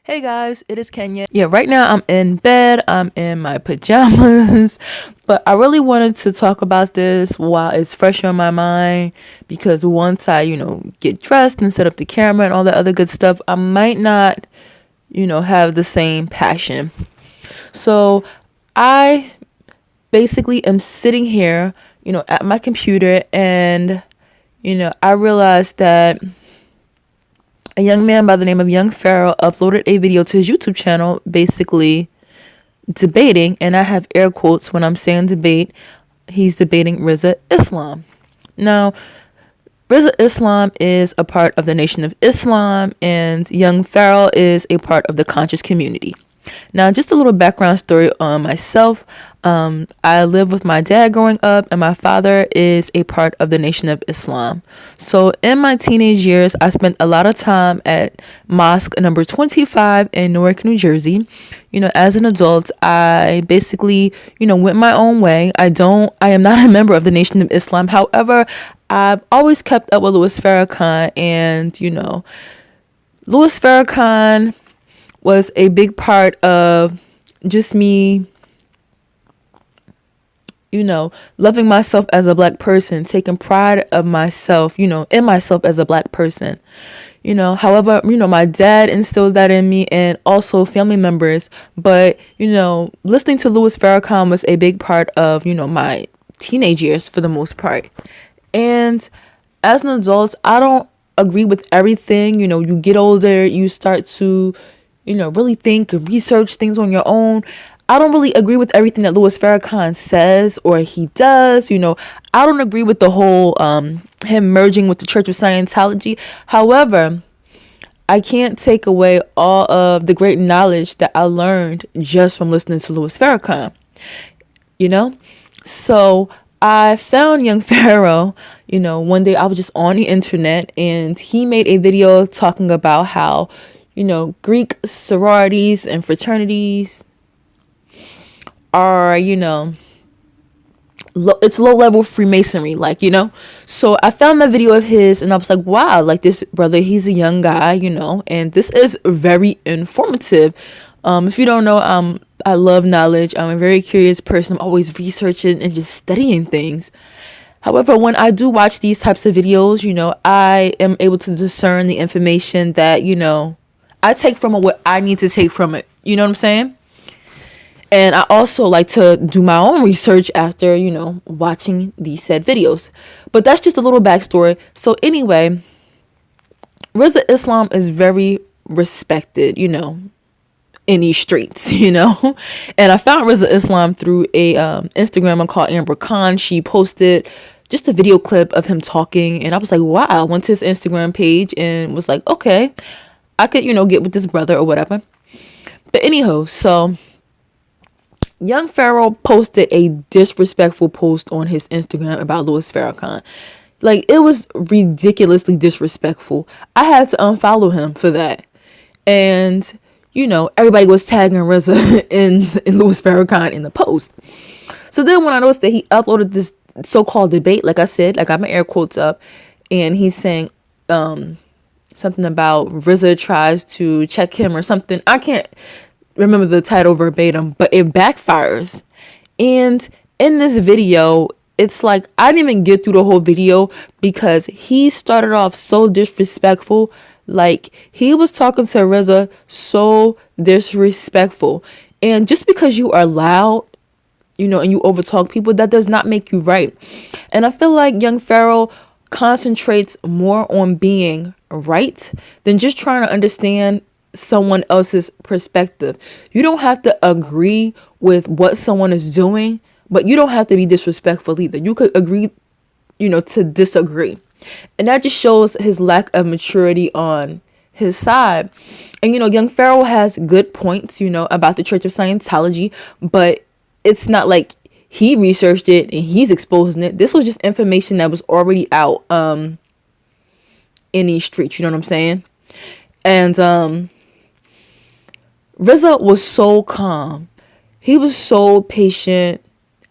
Hey guys, it is Kenya. Yeah, right now I'm in bed. I'm in my pajamas. But I really wanted to talk about this while it's fresh on my mind because once I, get dressed and set up the camera and all that other good stuff, I might not, have the same passion. So I basically am sitting here, at my computer and, I realized that a young man by the name of Young Pharoah uploaded a video to his YouTube channel basically debating, and I have air quotes when I'm saying debate, he's debating Rizza Islam. Now, Rizza Islam is a part of the Nation of Islam, and Young Pharoah is a part of the conscious community. Now, just a little background story on myself. I lived with my dad growing up, and my father is a part of the Nation of Islam. So in my teenage years, I spent a lot of time at Mosque number 25 in Newark, New Jersey. As an adult, I basically, went my own way. I am not a member of the Nation of Islam. However, I've always kept up with Louis Farrakhan, and, Louis Farrakhan was a big part of just me, loving myself as a black person, taking pride of myself, in myself as a black person. However, my dad instilled that in me and also family members. But, listening to Louis Farrakhan was a big part of, my teenage years for the most part. And as an adult, I don't agree with everything. You get older, you start to really think and research things on your own. I don't really agree with everything that Louis Farrakhan says or he does. I don't agree with the whole him merging with the Church of Scientology. However, I can't take away all of the great knowledge that I learned just from listening to Louis Farrakhan. So I found Young Pharaoh, one day I was just on the internet and he made a video talking about how Greek sororities and fraternities are, it's low level Freemasonry, So I found that video of his and I was like, wow, like this brother, he's a young guy, and this is very informative. If you don't know, I love knowledge. I'm a very curious person. I'm always researching and just studying things. However, when I do watch these types of videos, I am able to discern the information that, I take from it what I need to take from it. You know what I'm saying? And I also like to do my own research after, watching these said videos. But that's just a little backstory. So anyway, Rizza Islam is very respected, in these streets, And I found Rizza Islam through a Instagrammer called Amber Khan. She posted just a video clip of him talking. And I was like, wow. I went to his Instagram page and was like, okay, I could, get with this brother or whatever. But anyhow, so Young Pharaoh posted a disrespectful post on his Instagram about Louis Farrakhan. Like, it was ridiculously disrespectful. I had to unfollow him for that. And, everybody was tagging Rizza in Louis Farrakhan in the post. So then when I noticed that he uploaded this so-called debate, like I said, I got my air quotes up, and he's saying, something about Rizza tries to check him or something. I can't remember the title verbatim, but it backfires. And in this video, it's like I didn't even get through the whole video because he started off so disrespectful. Like, he was talking to Rizza so disrespectful. And just because you are loud, and you overtalk people, that does not make you right. And I feel like Young Pharaoh concentrates more on being right than just trying to understand someone else's perspective. You don't have to agree with what someone is doing, but you don't have to be disrespectful either. You could agree, to disagree. And that just shows his lack of maturity on his side. And, Young Pharaoh has good points, about the Church of Scientology, but it's not like he researched it and he's exposing it. This was just information that was already out in these streets. You know what I'm saying? And Rizza was so calm. He was so patient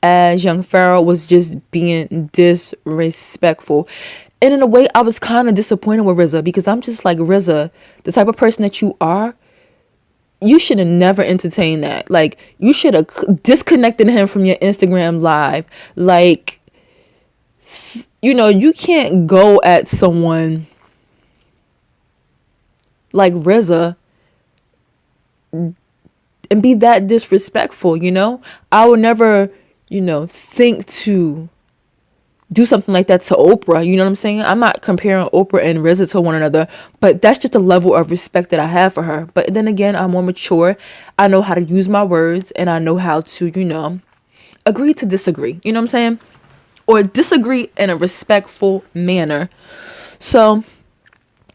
as Young Pharaoh was just being disrespectful. And in a way, I was kind of disappointed with Rizza because I'm just like, Rizza, the type of person that you are, you should have never entertained that. Like, you should have disconnected him from your Instagram live. Like, you can't go at someone like Rizza and be that disrespectful. I would never, think to do something like that to Oprah. You know what I'm saying? I'm not comparing Oprah and Rizza to one another, but that's just a level of respect that I have for her. But then again, I'm more mature. I know how to use my words, and I know how to, agree to disagree. You know what I'm saying? Or disagree in a respectful manner. So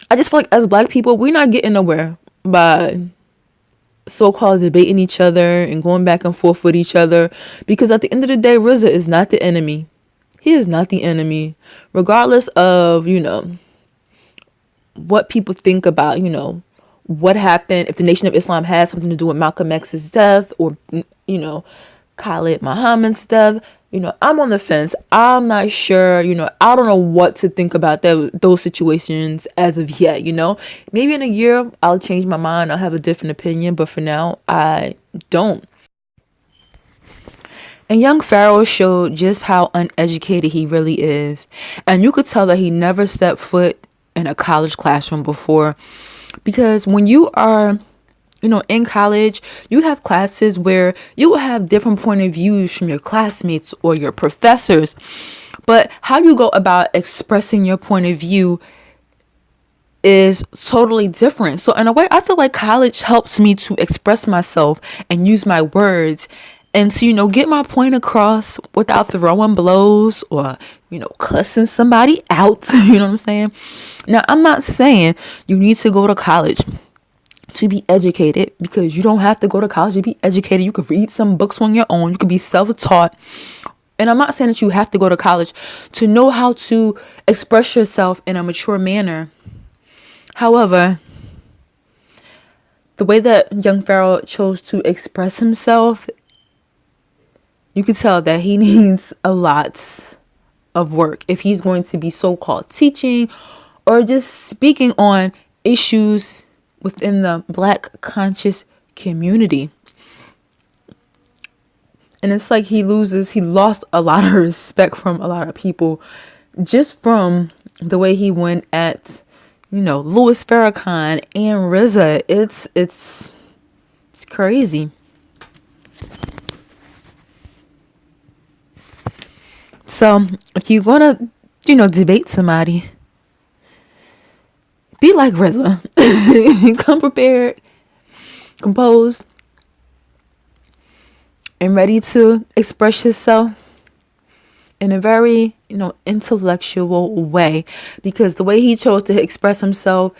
I just feel like as Black people, we're not getting nowhere by so-called debating each other and going back and forth with each other, because at the end of the day, Rizza is not the enemy. He is not the enemy, regardless of, what people think about, what happened, if the Nation of Islam has something to do with Malcolm X's death or, Khalid Muhammad's death. I'm on the fence. I'm not sure, I don't know what to think about those situations as of yet, Maybe in a year I'll change my mind. I'll have a different opinion, but for now, I don't. And young Pharoah showed just how uneducated he really is. And you could tell that he never stepped foot in a college classroom before. Because when you are, in college, you have classes where you will have different point of views from your classmates or your professors. But how you go about expressing your point of view is totally different. So in a way, I feel like college helps me to express myself and use my words and to, get my point across without throwing blows or, cussing somebody out. You know what I'm saying? Now, I'm not saying you need to go to college to be educated, because you don't have to go to college to be educated. You could read some books on your own. You could be self-taught. And I'm not saying that you have to go to college to know how to express yourself in a mature manner. However, the way that young Pharoah chose to express himself, you could tell that he needs a lot of work if he's going to be so-called teaching or just speaking on issues within the Black conscious community. And it's like he lost a lot of respect from a lot of people just from the way he went at, Louis Farrakhan and Rizza. It's crazy. So if you want to, debate somebody, be like Rizza. Come prepared, composed, and ready to express yourself in a very, intellectual way. Because the way he chose to express himself,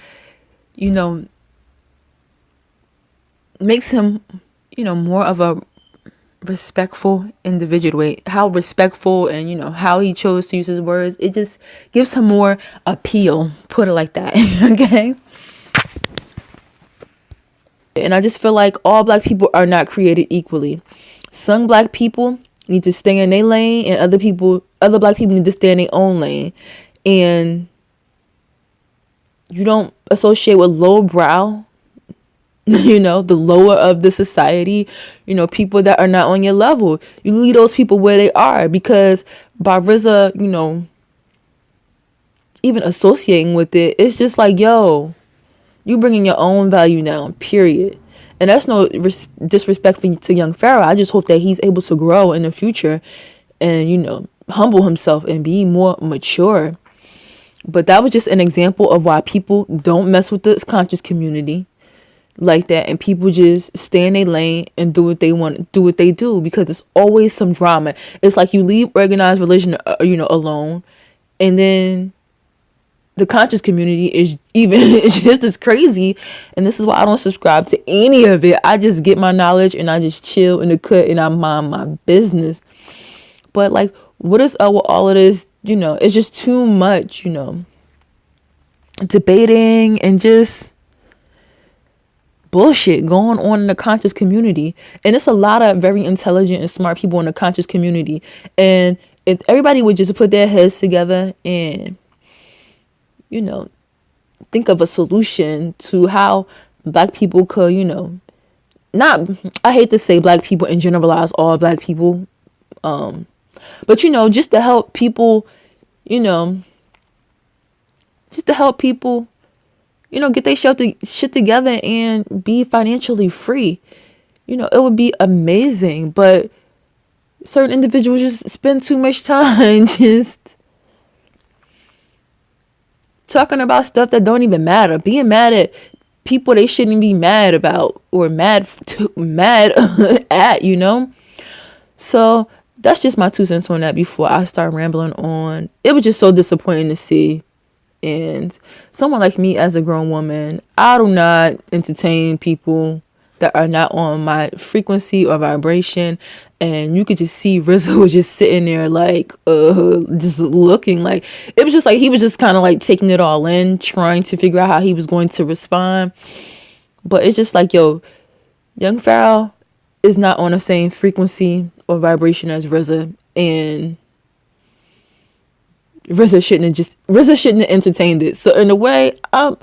makes him, more of a respectful individual. How respectful and how he chose to use his words, it just gives him more appeal, put it like that. Okay. And I just feel like all Black people are not created equally. Some Black people need to stay in their lane, and other Black people need to stay in their own lane. And you don't associate with lowbrow, the lower of the society, people that are not on your level. You leave those people where they are, because by Rizza, even associating with it, it's just like, yo, you bringing your own value down, period. And that's no disrespect to young Pharoah. I just hope that he's able to grow in the future and, humble himself and be more mature. But that was just an example of why people don't mess with the conscious community like that, and people just stay in their lane and do what they want, do what they do, because it's always some drama. It's like you leave organized religion, alone, and then the conscious community is just as crazy. And this is why I don't subscribe to any of it. I just get my knowledge and I just chill in the cut and I mind my business. But like, what is up with all of this? It's just too much, debating and just bullshit going on in the conscious community. And it's a lot of very intelligent and smart people in the conscious community. And if everybody would just put their heads together and, think of a solution to how Black people could, not, I hate to say black people and generalize all black people, but just to help people, you know, just to help people, get their shit together and be financially free. It would be amazing, but certain individuals just spend too much time just talking about stuff that don't even matter, being mad at people they shouldn't be mad about or mad at. So that's just my 2 cents on that before I start rambling on. It was just so disappointing to see. And someone like me as a grown woman, I do not entertain people that are not on my frequency or vibration. And you could just see Rizza was just sitting there like, just looking like, it was just like, he was just kind of like taking it all in, trying to figure out how he was going to respond. But it's just like, yo, young Pharoah is not on the same frequency or vibration as Rizza. And Rizza shouldn't have entertained it. So in a way, I'm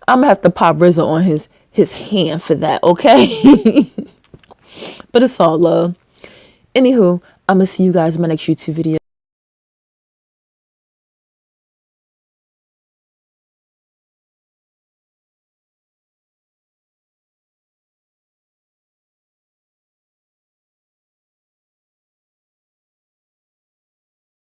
gonna have to pop Rizza on his hand for that, okay? But it's all love. Anywho, I'm gonna see you guys in my next YouTube video.